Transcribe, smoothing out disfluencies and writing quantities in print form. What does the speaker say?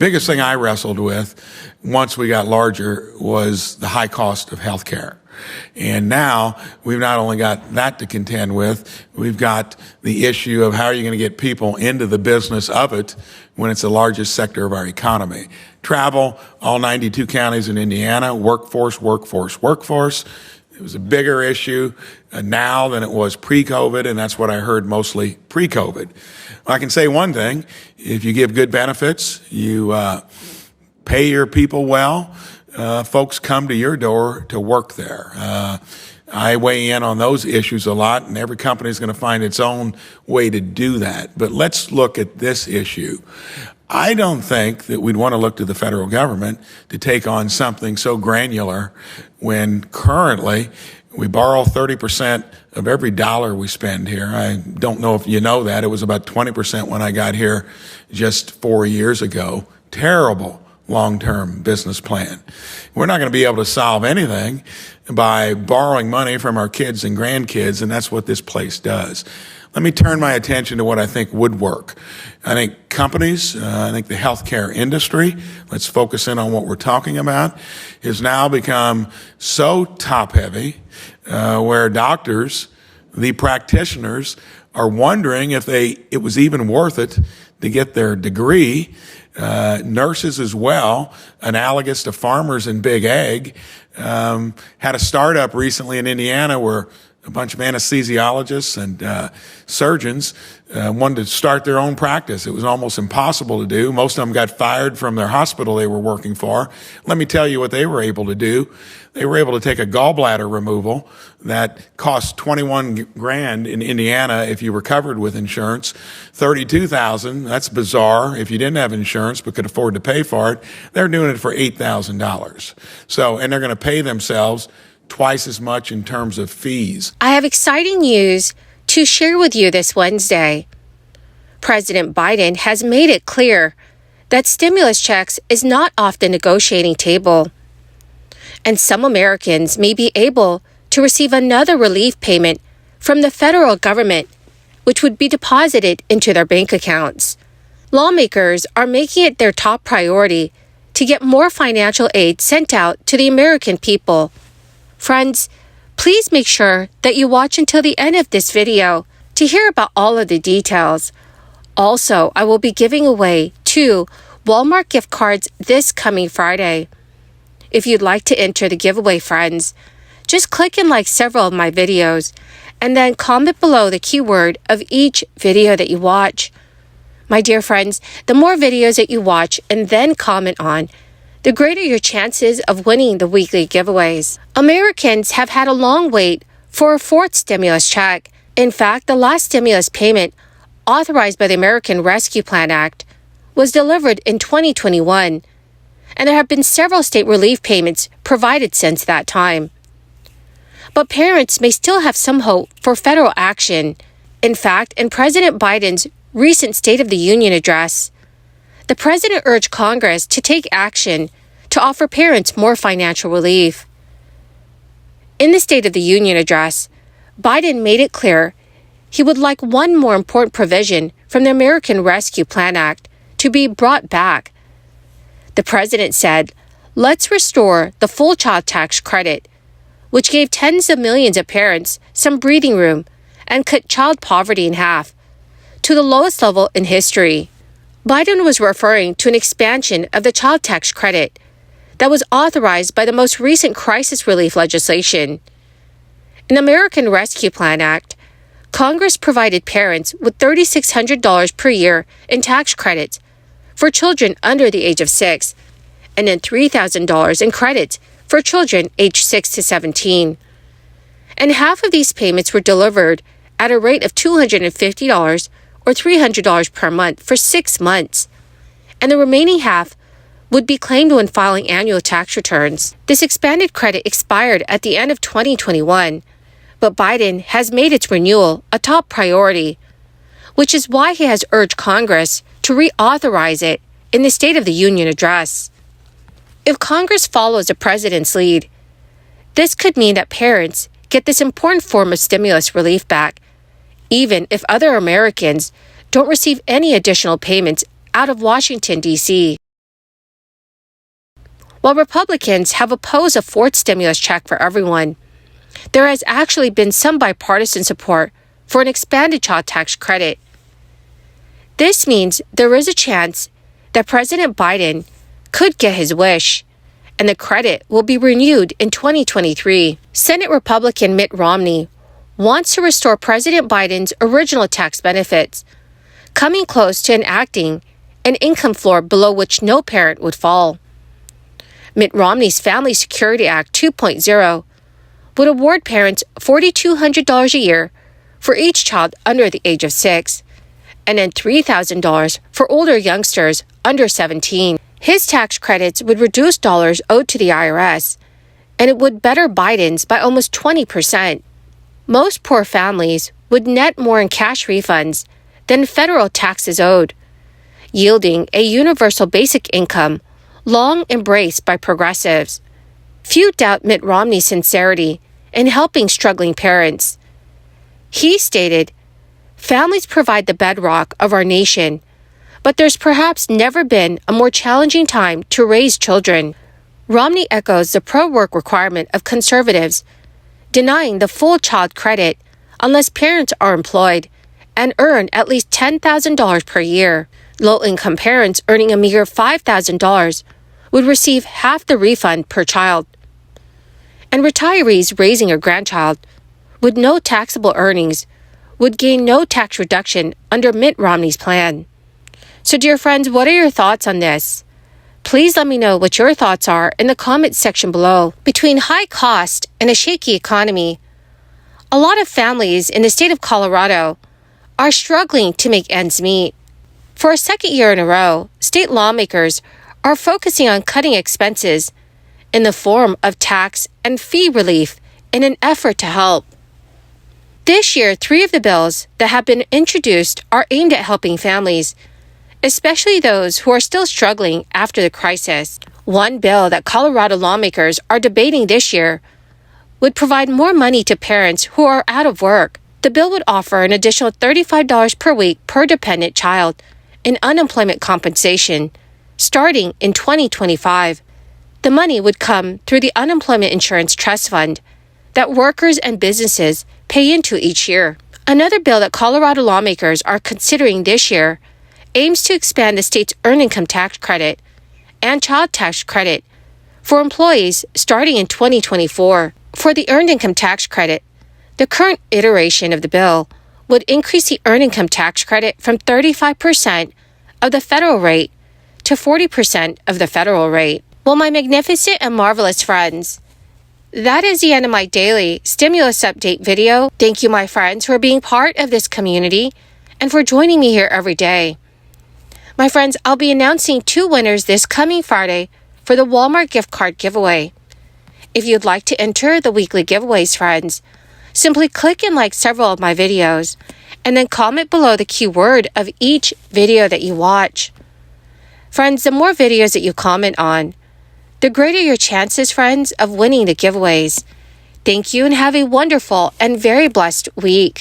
Biggest thing I wrestled with once we got larger was the high cost of health care. And now we've not only got that to contend with, we've got the issue of how are you going to get people into the business of it when it's the largest sector of our economy. Travel, all 92 counties in Indiana, workforce. It was a bigger issue now than it was pre-COVID, and that's what I heard mostly pre-COVID. I can say one thing: if you give good benefits, you pay your people well, folks come to your door to work there. I weigh in on those issues a lot, and every company is going to find its own way to do that. But let's look at this issue. I don't think that we'd want to look to the federal government to take on something so granular when currently we borrow 30% of every dollar we spend here. I don't know if you know that. It was about 20% when I got here just 4 years ago. Terrible long-term business plan. We're not going to be able to solve anything by borrowing money from our kids and grandkids, and that's what this place does. Let me turn my attention to what I think would work. I think companies, I think the healthcare industry, let's focus in on what we're talking about, has now become so top-heavy where doctors, the practitioners, are wondering if it was even worth it to get their degree. Nurses as well, analogous to farmers in Big Ag, had a startup recently in Indiana where a bunch of anesthesiologists and surgeons wanted to start their own practice. It was almost impossible to do. Most of them got fired from their hospital they were working for. Let me tell you what they were able to do. They were able to take a gallbladder removal that cost $21,000 in Indiana if you were covered with insurance, $32,000. That's bizarre if you didn't have insurance but could afford to pay for it. They're doing it for $8,000. And they're going to pay themselves twice as much in terms of fees. I have exciting news to share with you this Wednesday. President Biden has made it clear that stimulus checks is not off the negotiating table, and some Americans may be able to receive another relief payment from the federal government, which would be deposited into their bank accounts. Lawmakers are making it their top priority to get more financial aid sent out to the American people. Friends, please make sure that you watch until the end of this video to hear about all of the details. Also, I will be giving away 2 Walmart gift cards this coming Friday. If you'd like to enter the giveaway, friends, just click and like several of my videos and then comment below the keyword of each video that you watch. My dear friends, the more videos that you watch and then comment on, the greater your chances of winning the weekly giveaways. Americans have had a long wait for a 4th stimulus check. In fact, the last stimulus payment, authorized by the American Rescue Plan Act, was delivered in 2021, and there have been several state relief payments provided since that time. But parents may still have some hope for federal action. In fact, in President Biden's recent State of the Union address, the president urged Congress to take action to offer parents more financial relief. In the State of the Union address, Biden made it clear he would like one more important provision from the American Rescue Plan Act to be brought back. The president said, "Let's restore the full child tax credit, which gave tens of millions of parents some breathing room and cut child poverty in half, to the lowest level in history." Biden was referring to an expansion of the child tax credit that was authorized by the most recent crisis relief legislation. In the American Rescue Plan Act, Congress provided parents with $3,600 per year in tax credits for children under the age of 6, and then $3,000 in credits for children aged 6 to 17. And half of these payments were delivered at a rate of $250 or $300 per month for 6 months, and the remaining half would be claimed when filing annual tax returns. This expanded credit expired at the end of 2021, but Biden has made its renewal a top priority, which is why he has urged Congress to reauthorize it in the State of the Union address. If Congress follows the president's lead, this could mean that parents get this important form of stimulus relief back, even if other Americans don't receive any additional payments out of Washington, D.C. While Republicans have opposed a fourth stimulus check for everyone, there has actually been some bipartisan support for an expanded child tax credit. This means there is a chance that President Biden could get his wish, and the credit will be renewed in 2023. Senate Republican Mitt Romney wants to restore President Biden's original tax benefits, coming close to enacting an income floor below which no parent would fall. Mitt Romney's Family Security Act 2.0 would award parents $4,200 a year for each child under the age of 6, and then $3,000 for older youngsters under 17. His tax credits would reduce dollars owed to the IRS, and it would better Biden's by almost 20%. Most poor families would net more in cash refunds than federal taxes owed, yielding a universal basic income long embraced by progressives. Few doubt Mitt Romney's sincerity in helping struggling parents. He stated, "Families provide the bedrock of our nation, but there's perhaps never been a more challenging time to raise children." Romney echoes the pro-work requirement of conservatives, denying the full child credit unless parents are employed and earn at least $10,000 per year. Low-income parents earning a meager $5,000 would receive half the refund per child. And retirees raising a grandchild with no taxable earnings would gain no tax reduction under Mitt Romney's plan. So dear friends, what are your thoughts on this? Please let me know what your thoughts are in the comments section below. Between high cost and a shaky economy, a lot of families in the state of Colorado are struggling to make ends meet. For a second year in a row, state lawmakers are focusing on cutting expenses in the form of tax and fee relief in an effort to help. This year, 3 of the bills that have been introduced are aimed at helping families, especially those who are still struggling after the crisis. One bill that Colorado lawmakers are debating this year would provide more money to parents who are out of work. The bill would offer an additional $35 per week per dependent child in unemployment compensation, starting in 2025. The money would come through the Unemployment Insurance Trust Fund that workers and businesses pay into each year. Another bill that Colorado lawmakers are considering this year aims to expand the state's earned income tax credit and child tax credit for employees starting in 2024. For the earned income tax credit, the current iteration of the bill would increase the earned income tax credit from 35% of the federal rate to 40% of the federal rate. Well, my magnificent and marvelous friends, that is the end of my daily stimulus update video. Thank you, my friends, for being part of this community and for joining me here every day. My friends, I'll be announcing 2 winners this coming Friday for the Walmart gift card giveaway. If you'd like to enter the weekly giveaways, friends, simply click and like several of my videos and then comment below the keyword of each video that you watch. Friends, the more videos that you comment on, the greater your chances, friends, of winning the giveaways. Thank you and have a wonderful and very blessed week.